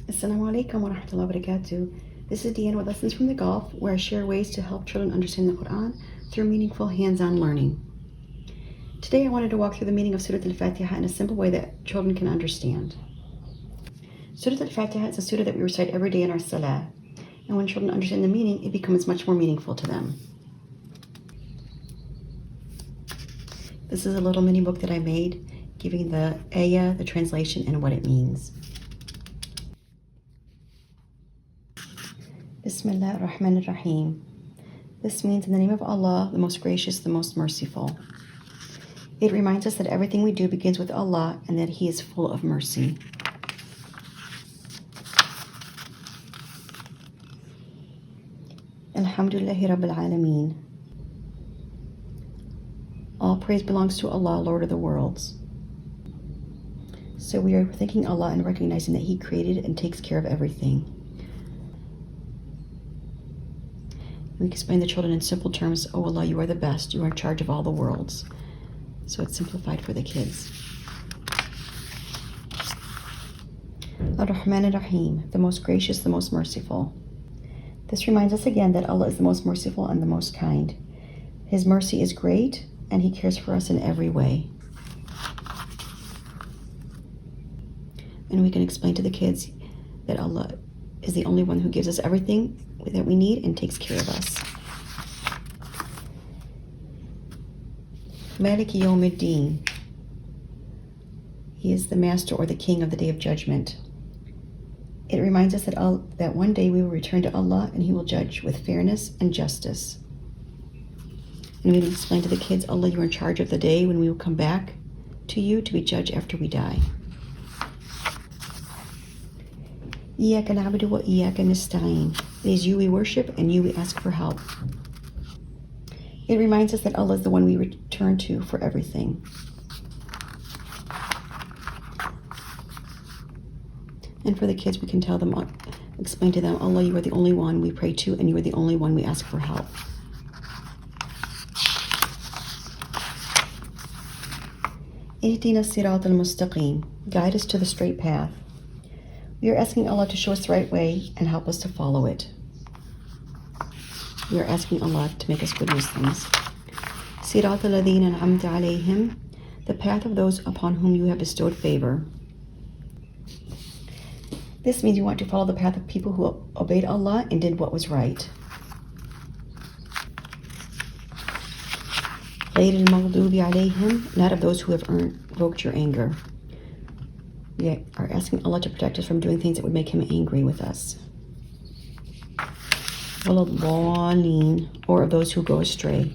Assalamu alaikum wa rahmatullahi wa barakatuh. This is Deanna with Lessons from the Gulf, where I share ways to help children understand the Quran through meaningful hands-on learning. Today I wanted to walk through the meaning of Surat Al-Faatiha in a simple way that children can understand. Surat Al-Faatiha is a surah that we recite every day in our salah, and when children understand the meaning, it becomes much more meaningful to them. This is a little mini book that I made, giving the ayah, the translation, and what it means. Bismillah ar-Rahman ar-Rahim. This means in the name of Allah, the most gracious, the most merciful. It reminds us that everything we do begins with Allah and that He is full of mercy. Alhamdulillahi Rabbil Alameen. All praise belongs to Allah, Lord of the worlds. So we are thanking Allah and recognizing that He created and takes care of everything. We explain to the children in simple terms, "Oh Allah, you are the best. You are in charge of all the worlds." So it's simplified for the kids. Ar-Rahman ar-Rahim, the most gracious, the most merciful. This reminds us again that Allah is the most merciful and the most kind. His mercy is great, and He cares for us in every way. And we can explain to the kids that Allah is the only one who gives us everything that we need and takes care of us. Maliki Yawmiddin. He is the master or the king of the day of judgment. It reminds us that one day we will return to Allah and He will judge with fairness and justice. And we explain to the kids, Allah, you are in charge of the day when we will come back to you to be judged after we die. Iyaka na'budu wa iyaka nasta'in. It is you we worship and you we ask for help. It reminds us that Allah is the one we return to for everything. And for the kids, we can tell them, explain to them, Allah, you are the only one we pray to and you are the only one we ask for help. Ihdina Surat Al-Mustaqim. Guide us to the straight path. We are asking Allah to show us the right way and help us to follow it. We are asking Allah to make us good Muslims. Sirat al-Ladhina an'amta alayhim, the path of those upon whom you have bestowed favor. This means you want to follow the path of people who obeyed Allah and did what was right. Ghayr al-maghdubi alayhim, not of those who have evoked your anger. We are asking Allah to protect us from doing things that would make Him angry with us. Waladhdallin, or of those who go astray.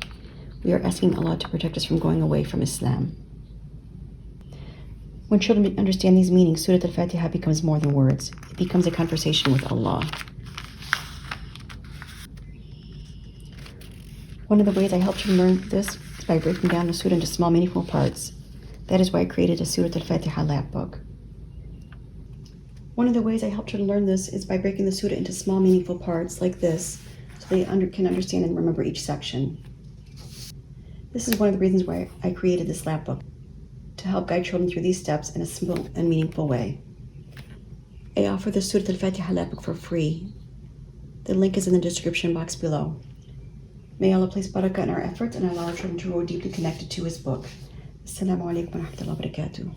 We are asking Allah to protect us from going away from Islam. When children understand these meanings, Surat Al-Faatiha becomes more than words. It becomes a conversation with Allah. One of the ways I help children learn this is by breaking down the surah into small, meaningful parts. That is why I created a Surat Al-Faatiha lap book. One of the ways I help children learn this is by breaking the surah into small, meaningful parts like this, so they can understand and remember each section. This is one of the reasons why I created this lap book, to help guide children through these steps in a simple and meaningful way. I offer the Surat Al-Faatiha lap book for free. The link is in the description box below. May Allah place barakah in our efforts and allow our children to grow deeply connected to His book. Assalamu alaikum wa rahmatullahi wa barakatuh.